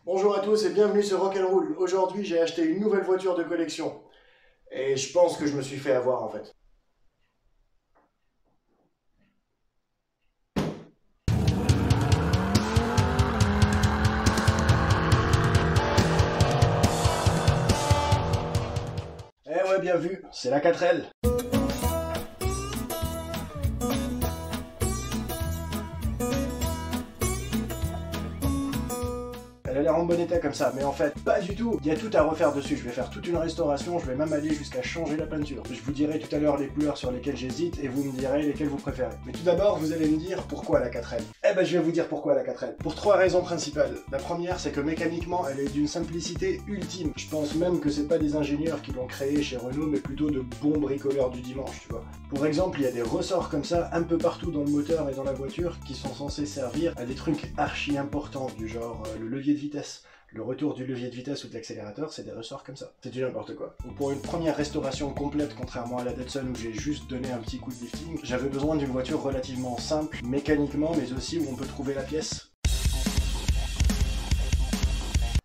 Bonjour à tous et bienvenue sur Rock'n'Roll. Aujourd'hui, j'ai acheté une nouvelle voiture de collection. Et je pense que je me suis fait avoir en fait. Eh ouais, bien vu, c'est la 4L. Elle a l'air en bon état comme ça, mais en fait, pas du tout. Il y a tout à refaire dessus. Je vais faire toute une restauration, je vais même aller jusqu'à changer la peinture. Je vous dirai tout à l'heure les couleurs sur lesquelles j'hésite et vous me direz lesquelles vous préférez. Mais tout d'abord, vous allez me dire pourquoi la 4L. Eh ben, je vais vous dire pourquoi la 4L. Pour trois raisons principales. La première, c'est que mécaniquement, elle est d'une simplicité ultime. Je pense même que c'est pas des ingénieurs qui l'ont créée chez Renault, mais plutôt de bons bricoleurs du dimanche, tu vois. Pour exemple, il y a des ressorts comme ça, un peu partout dans le moteur et dans la voiture, qui sont censés servir à des trucs archi importants, du genre le levier de vitesse. Le retour du levier de vitesse ou de l'accélérateur, c'est des ressorts comme ça. C'est du n'importe quoi. Donc pour une première restauration complète, contrairement à la Datsun où j'ai juste donné un petit coup de lifting, j'avais besoin d'une voiture relativement simple, mécaniquement, mais aussi où on peut trouver la pièce.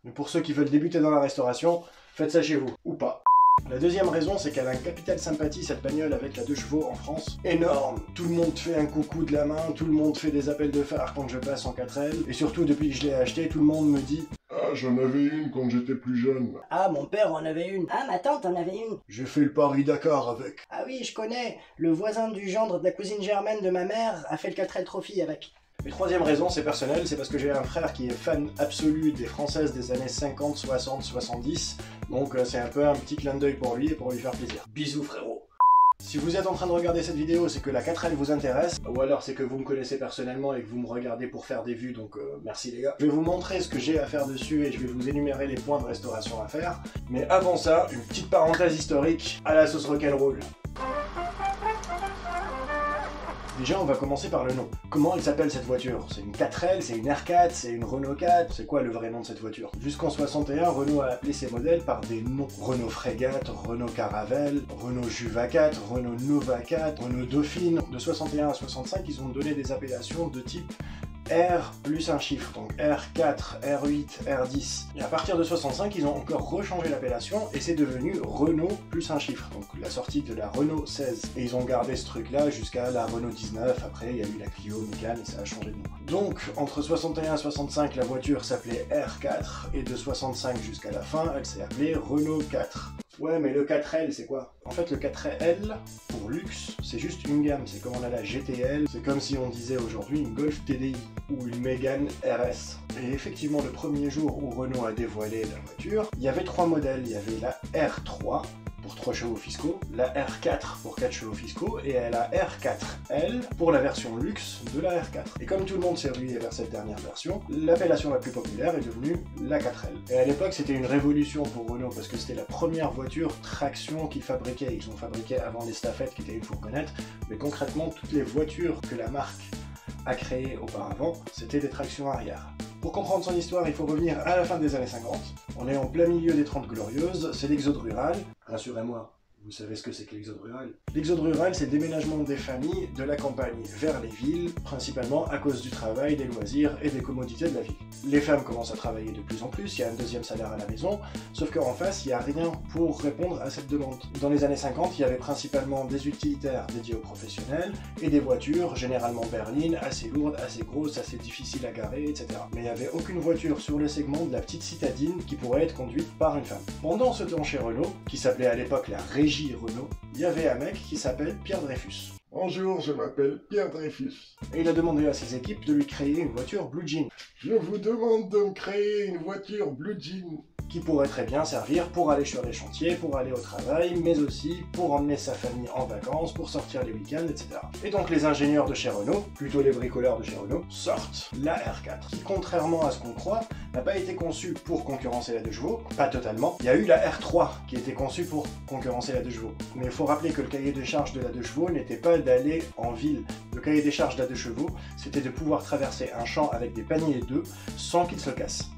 Mais pour ceux qui veulent débuter dans la restauration, faites ça chez vous, ou pas. La deuxième raison, c'est qu'elle a un capital sympathie, cette bagnole, avec la 2 chevaux en France. Énorme. Tout le monde fait un coucou de la main, tout le monde fait des appels de phare quand je passe en 4L. Et surtout, depuis que je l'ai acheté, tout le monde me dit « Ah, j'en avais une quand j'étais plus jeune. » Ah, mon père en avait une. Ah, ma tante en avait une. J'ai fait le Paris-Dakar avec. Ah oui, je connais. Le voisin du gendre de la cousine germaine de ma mère a fait le 4L Trophy avec. Et troisième raison, c'est personnel, c'est parce que j'ai un frère qui est fan absolu des françaises des années 50, 60, 70. Donc c'est un peu un petit clin d'œil pour lui et pour lui faire plaisir. Bisous frérot. Si vous êtes en train de regarder cette vidéo, c'est que la 4L vous intéresse, ou alors c'est que vous me connaissez personnellement et que vous me regardez pour faire des vues, donc merci les gars. Je vais vous montrer ce que j'ai à faire dessus et je vais vous énumérer les points de restauration à faire. Mais avant ça, une petite parenthèse historique à la sauce rock'n'roll. Déjà, on va commencer par le nom. Comment elle s'appelle cette voiture? C'est une 4L, c'est une R4, c'est une Renault 4, c'est quoi le vrai nom de cette voiture? Jusqu'en 61, Renault a appelé ses modèles par des noms. Renault Frégate, Renault Caravelle, Renault Juva 4, Renault Nova 4, Renault Dauphine. De 61 à 65, ils ont donné des appellations de type R plus un chiffre, donc R4, R8, R10. Et à partir de 65, ils ont encore rechangé l'appellation et c'est devenu Renault plus un chiffre, donc la sortie de la Renault 16. Et ils ont gardé ce truc-là jusqu'à la Renault 19, après il y a eu la Clio, Mégane et ça a changé de nom. Donc entre 61 et 65, la voiture s'appelait R4 et de 65 jusqu'à la fin, elle s'est appelée Renault 4. Ouais, mais le 4L, c'est quoi? En fait, le 4L, pour luxe, c'est juste une gamme. C'est comme on a la GTL, c'est comme si on disait aujourd'hui une Golf TDI ou une Mégane RS. Et effectivement, le premier jour où Renault a dévoilé la voiture, il y avait trois modèles. Il y avait la R3, pour 3 chevaux fiscaux, la R4 pour 4 chevaux fiscaux, et la R4L pour la version luxe de la R4. Et comme tout le monde s'est rué vers cette dernière version, l'appellation la plus populaire est devenue la 4L. Et à l'époque, c'était une révolution pour Renault, parce que c'était la première voiture traction qu'ils fabriquaient. Ils ont fabriqué avant les Stafettes, qui étaient une fourgonnette, mais concrètement, toutes les voitures que la marque a créées auparavant, c'était des tractions arrière. Pour comprendre son histoire, il faut revenir à la fin des années 50. On est en plein milieu des 30 glorieuses, c'est l'exode rural. Rassurez-moi, vous savez ce que c'est que l'exode rural? L'exode rural, c'est le déménagement des familles de la campagne vers les villes, principalement à cause du travail, des loisirs et des commodités de la ville. Les femmes commencent à travailler de plus en plus, il y a un deuxième salaire à la maison, sauf qu'en face, il n'y a rien pour répondre à cette demande. Dans les années 50, il y avait principalement des utilitaires dédiés aux professionnels et des voitures, généralement berlines, assez lourdes, assez grosses, assez difficiles à garer, etc. Mais il n'y avait aucune voiture sur le segment de la petite citadine qui pourrait être conduite par une femme. Pendant ce temps chez Renault, qui s'appelait à l'époque la Régie Renault, il y avait un mec qui s'appelle Pierre Dreyfus. Bonjour, je m'appelle Pierre Dreyfus. Et il a demandé à ses équipes de lui créer une voiture Blue Jean, Je vous demande de me créer une voiture Blue Jean. qui pourrait très bien servir pour aller sur les chantiers, pour aller au travail, mais aussi pour emmener sa famille en vacances, pour sortir les week-ends, etc. Et donc les ingénieurs de chez Renault, plutôt les bricoleurs de chez Renault, sortent la R4, qui contrairement à ce qu'on croit, n'a pas été conçue pour concurrencer la 2 chevaux, pas totalement. Il y a eu la R3 qui était conçue pour concurrencer la 2 chevaux. Mais il faut rappeler que le cahier des charges de la 2 chevaux n'était pas d'aller en ville. Le cahier des charges de la 2 chevaux, c'était de pouvoir traverser un champ avec des paniers d'œufs sans qu'ils se cassent.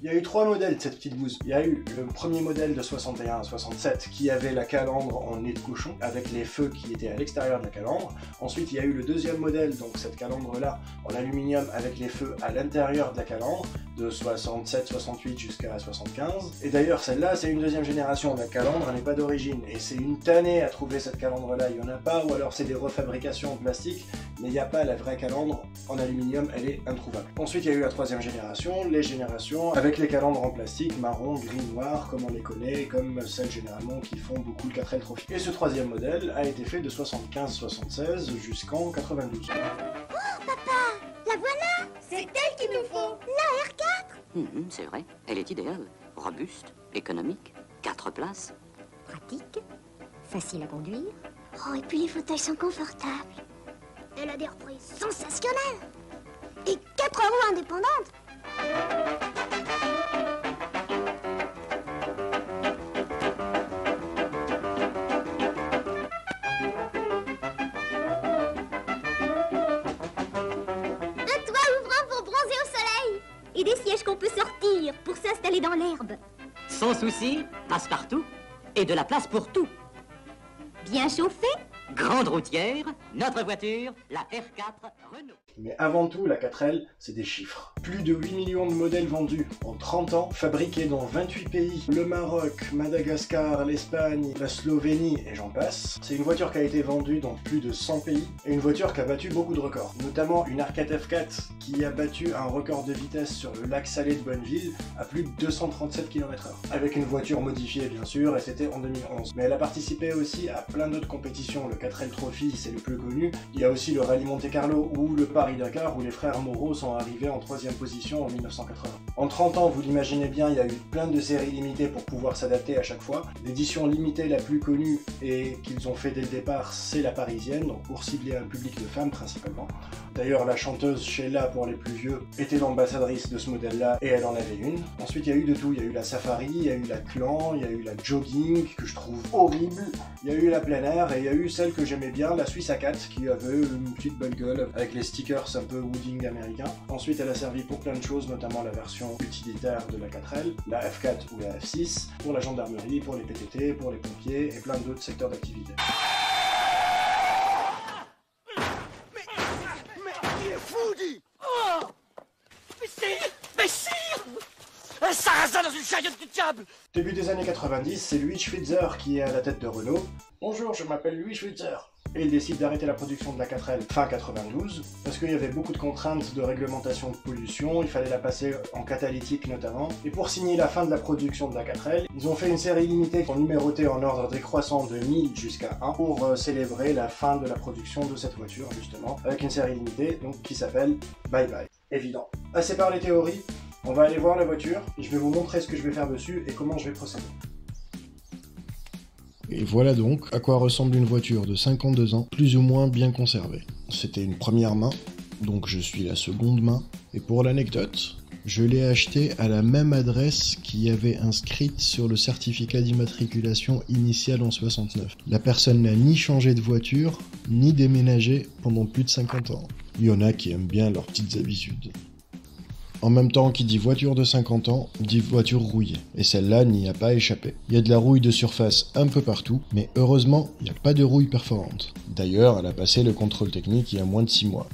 Il y a eu 3 modèles de cette petite bouse. Il y a eu le premier modèle de 61 à 67 qui avait la calandre en nez de cochon avec les feux qui étaient à l'extérieur de la calandre. Ensuite il y a eu le deuxième modèle, donc cette calandre là en aluminium avec les feux à l'intérieur de la calandre de 67-68 jusqu'à 75. Et d'ailleurs celle-là c'est une deuxième génération, la calandre n'est pas d'origine et c'est une tannée à trouver cette calandre là, il n'y en a pas, ou alors c'est des refabrications en plastique, mais il n'y a pas la vraie calandre en aluminium, elle est introuvable. Ensuite il y a eu la troisième génération, les générations avec les calandres en plastique, marron, gris, noir, comme on les connaît, comme celles généralement qui font beaucoup le 4L Trophy. Et ce troisième modèle a été fait de 75-76 jusqu'en 92. Oh papa, la voilà! C'est elle qu'il nous faut! La R4! C'est vrai, elle est idéale. Robuste, économique, 4 places. Pratique, facile à conduire. Oh, et puis les fauteuils sont confortables. Elle a des reprises sensationnelles. Et 4 roues indépendantes. Un toit ouvrant pour bronzer au soleil. Et des sièges qu'on peut sortir pour s'installer dans l'herbe. Sans souci, passe-partout, et de la place pour tout. Bien chauffé. Grande routière, notre voiture, la R4 Renault. Mais avant tout, la 4L, c'est des chiffres. Plus de 8 millions de modèles vendus en 30 ans, fabriqués dans 28 pays, le Maroc, Madagascar, l'Espagne, la Slovénie et j'en passe. C'est une voiture qui a été vendue dans plus de 100 pays et une voiture qui a battu beaucoup de records. Notamment une R4 F4 qui a battu un record de vitesse sur le lac salé de Bonneville à plus de 237 km/h. Avec une voiture modifiée bien sûr, et c'était en 2011. Mais elle a participé aussi à plein d'autres compétitions. Le 4L Trophy, c'est le plus connu. Il y a aussi le Rallye Monte Carlo ou le Paris-Dakar où les frères Moreau sont arrivés en 3e position en 1980. En 30 ans, vous l'imaginez bien, il y a eu plein de séries limitées pour pouvoir s'adapter à chaque fois. L'édition limitée la plus connue et qu'ils ont fait dès le départ, c'est la parisienne, donc pour cibler un public de femmes principalement. D'ailleurs, la chanteuse Sheila, pour les plus vieux, était l'ambassadrice de ce modèle-là et elle en avait une. Ensuite, il y a eu de tout. Il y a eu la Safari, il y a eu la Clan, il y a eu la Jogging, que je trouve horrible. Il y a eu la plein air et il y a eu celle que j'aimais bien, la Suisse A4, qui avait une petite belle gueule avec les stickers un peu wooding américain. Ensuite, elle a servi pour plein de choses, notamment la version utilitaire de la 4L, la F4 ou la F6, pour la gendarmerie, pour les PTT, pour les pompiers et plein d'autres secteurs d'activité. Il est fou, dit. Oh. Mais sire un sarrasin dans une chariote du diable. Début des années 90, c'est Louis Schwitzer qui est à la tête de Renault. Bonjour, je m'appelle Louis Schwitzer. Et il décide d'arrêter la production de la 4L fin 92, parce qu'il y avait beaucoup de contraintes de réglementation de pollution, il fallait la passer en catalytique notamment. Et pour signer la fin de la production de la 4L, ils ont fait une série limitée qui sont numérotées en ordre décroissant de 1000 jusqu'à 1 pour célébrer la fin de la production de cette voiture justement, avec une série limitée donc, qui s'appelle Bye Bye. Évident. Assez par les théories, on va aller voir la voiture, et je vais vous montrer ce que je vais faire dessus et comment je vais procéder. Et voilà donc à quoi ressemble une voiture de 52 ans, plus ou moins bien conservée. C'était une première main, donc je suis la seconde main. Et pour l'anecdote, je l'ai achetée à la même adresse qui avait inscrite sur le certificat d'immatriculation initial en 69. La personne n'a ni changé de voiture, ni déménagé pendant plus de 50 ans. Il y en a qui aiment bien leurs petites habitudes. En même temps, qui dit voiture de 50 ans, dit voiture rouillée. Et celle-là n'y a pas échappé. Il y a de la rouille de surface un peu partout, mais heureusement, il n'y a pas de rouille perforante. D'ailleurs, elle a passé le contrôle technique il y a moins de 6 mois.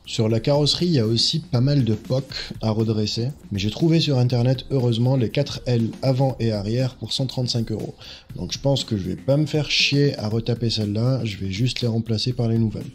Sur la carrosserie, il y a aussi pas mal de POC à redresser, mais j'ai trouvé sur internet, heureusement, les 4L avant et arrière pour 135 €. Donc je pense que je vais pas me faire chier à retaper celle-là, je vais juste les remplacer par les nouvelles.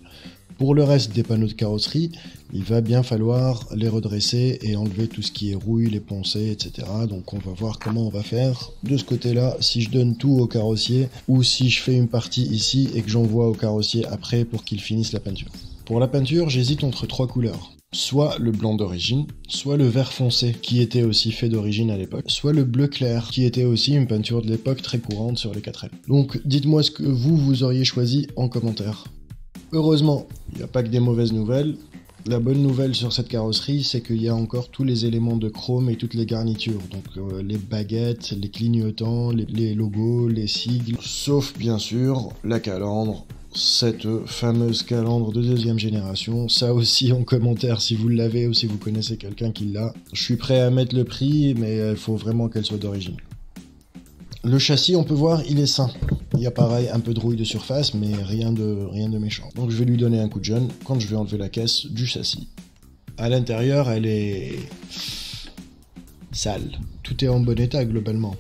Pour le reste des panneaux de carrosserie, il va bien falloir les redresser et enlever tout ce qui est rouille, les poncés, etc. Donc on va voir comment on va faire de ce côté-là, si je donne tout au carrossier ou si je fais une partie ici et que j'envoie au carrossier après pour qu'il finisse la peinture. Pour la peinture, j'hésite entre 3 couleurs. Soit le blanc d'origine, soit le vert foncé, qui était aussi fait d'origine à l'époque, soit le bleu clair, qui était aussi une peinture de l'époque très courante sur les 4L. Donc dites-moi ce que vous auriez choisi en commentaire. Heureusement, il n'y a pas que des mauvaises nouvelles. La bonne nouvelle sur cette carrosserie, c'est qu'il y a encore tous les éléments de chrome et toutes les garnitures. Donc les baguettes, les clignotants, les logos, les sigles. Sauf bien sûr la calandre cette fameuse calandre de deuxième génération. Ça aussi en commentaire si vous l'avez ou si vous connaissez quelqu'un qui l'a. Je suis prêt à mettre le prix, mais il faut vraiment qu'elle soit d'origine. Le châssis, on peut voir, il est sain. Il y a pareil un peu de rouille de surface, mais rien de méchant. Donc je vais lui donner un coup de jeune quand je vais enlever la caisse du châssis. À l'intérieur, elle est sale. Tout est en bon état globalement,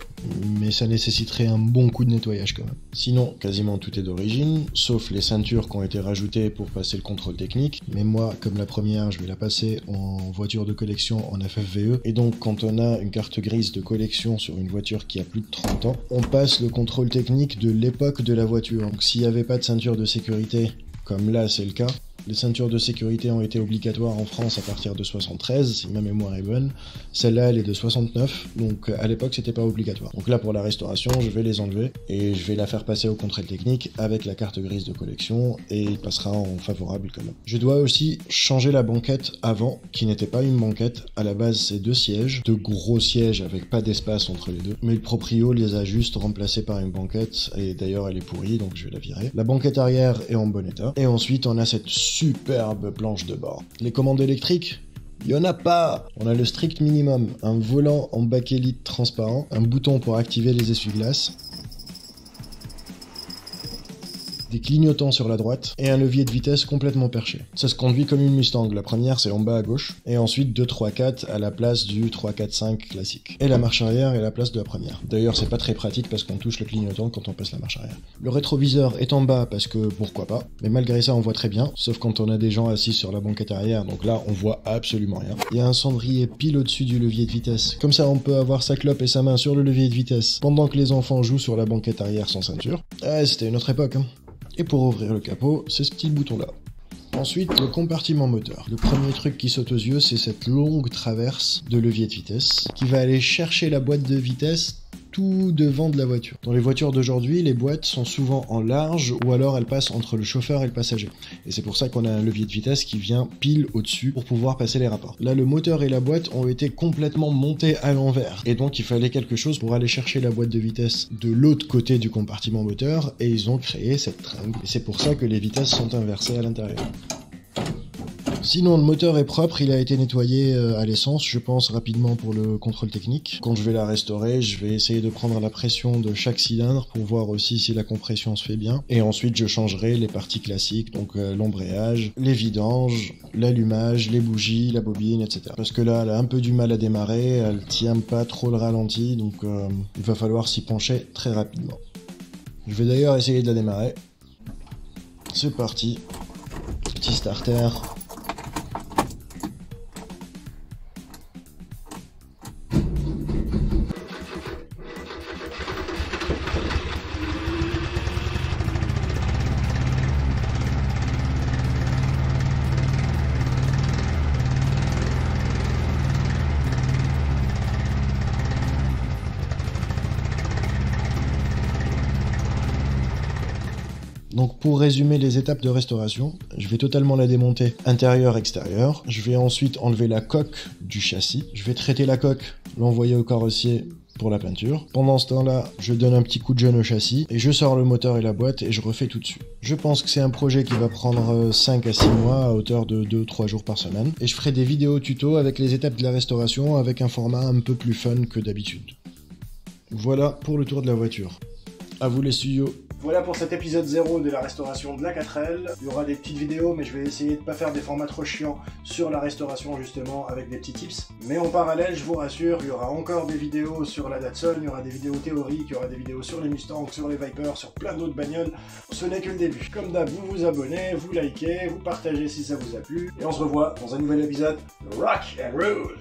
mais ça nécessiterait un bon coup de nettoyage quand même. Sinon, quasiment tout est d'origine, sauf les ceintures qui ont été rajoutées pour passer le contrôle technique. Mais moi, comme la première, je vais la passer en voiture de collection en FFVE. Et donc, quand on a une carte grise de collection sur une voiture qui a plus de 30 ans, on passe le contrôle technique de l'époque de la voiture. Donc s'il n'y avait pas de ceinture de sécurité, comme là c'est le cas, les ceintures de sécurité ont été obligatoires en France à partir de 73, si ma mémoire est bonne. Celle-là, elle est de 69, donc à l'époque, c'était pas obligatoire. Donc là, pour la restauration, je vais les enlever et je vais la faire passer au contrôle technique avec la carte grise de collection et il passera en favorable quand même. Je dois aussi changer la banquette avant, qui n'était pas une banquette. À la base, c'est 2 sièges, 2 gros sièges avec pas d'espace entre les deux. Mais le proprio les a juste remplacés par une banquette et d'ailleurs, elle est pourrie, donc je vais la virer. La banquette arrière est en bon état. Et ensuite, on a cette superbe planche de bord. Les commandes électriques, il n'y en a pas. On a le strict minimum, un volant en bakélite transparent, un bouton pour activer les essuie-glaces, des clignotants sur la droite et un levier de vitesse complètement perché. Ça se conduit comme une Mustang. La première c'est en bas à gauche et ensuite 2, 3, 4 à la place du 3, 4, 5 classique. Et la marche arrière est à la place de la première. D'ailleurs c'est pas très pratique parce qu'on touche le clignotant quand on passe la marche arrière. Le rétroviseur est en bas parce que pourquoi pas, mais malgré ça on voit très bien, sauf quand on a des gens assis sur la banquette arrière, donc là on voit absolument rien. Il y a un cendrier pile au-dessus du levier de vitesse. Comme ça on peut avoir sa clope et sa main sur le levier de vitesse pendant que les enfants jouent sur la banquette arrière sans ceinture. C'était une autre époque hein. Et pour ouvrir le capot, c'est ce petit bouton-là. Ensuite, le compartiment moteur. Le premier truc qui saute aux yeux, c'est cette longue traverse de levier de vitesse qui va aller chercher la boîte de vitesse tout devant de la voiture. Dans les voitures d'aujourd'hui, les boîtes sont souvent en large ou alors elles passent entre le chauffeur et le passager. Et c'est pour ça qu'on a un levier de vitesse qui vient pile au-dessus pour pouvoir passer les rapports. Là, le moteur et la boîte ont été complètement montés à l'envers. Et donc, il fallait quelque chose pour aller chercher la boîte de vitesse de l'autre côté du compartiment moteur et ils ont créé cette tringle. Et c'est pour ça que les vitesses sont inversées à l'intérieur. Sinon, le moteur est propre, il a été nettoyé à l'essence, je pense rapidement pour le contrôle technique. Quand je vais la restaurer, je vais essayer de prendre la pression de chaque cylindre pour voir aussi si la compression se fait bien. Et ensuite, je changerai les parties classiques, donc l'embrayage, les vidanges, l'allumage, les bougies, la bobine, etc. Parce que là, elle a un peu du mal à démarrer, elle tient pas trop le ralenti, donc il va falloir s'y pencher très rapidement. Je vais d'ailleurs essayer de la démarrer. C'est parti. Petit starter. Donc pour résumer les étapes de restauration, je vais totalement la démonter intérieur-extérieur. Je vais ensuite enlever la coque du châssis. Je vais traiter la coque, l'envoyer au carrossier pour la peinture. Pendant ce temps-là, je donne un petit coup de jeune au châssis et je sors le moteur et la boîte et je refais tout dessus. Je pense que c'est un projet qui va prendre 5 à 6 mois à hauteur de 2-3 jours par semaine. Et je ferai des vidéos tuto avec les étapes de la restauration avec un format un peu plus fun que d'habitude. Voilà pour le tour de la voiture. À vous les studios. Voilà pour cet épisode 0 de la restauration de la 4L. Il y aura des petites vidéos, mais je vais essayer de pas faire des formats trop chiants sur la restauration justement avec des petits tips. Mais en parallèle, je vous rassure, il y aura encore des vidéos sur la Datsun, il y aura des vidéos théoriques, il y aura des vidéos sur les Mustangs, sur les Vipers, sur plein d'autres bagnoles. Ce n'est que le début. Comme d'hab, vous vous abonnez, vous likez, vous partagez si ça vous a plu. Et on se revoit dans un nouvel épisode de Rock and Roll.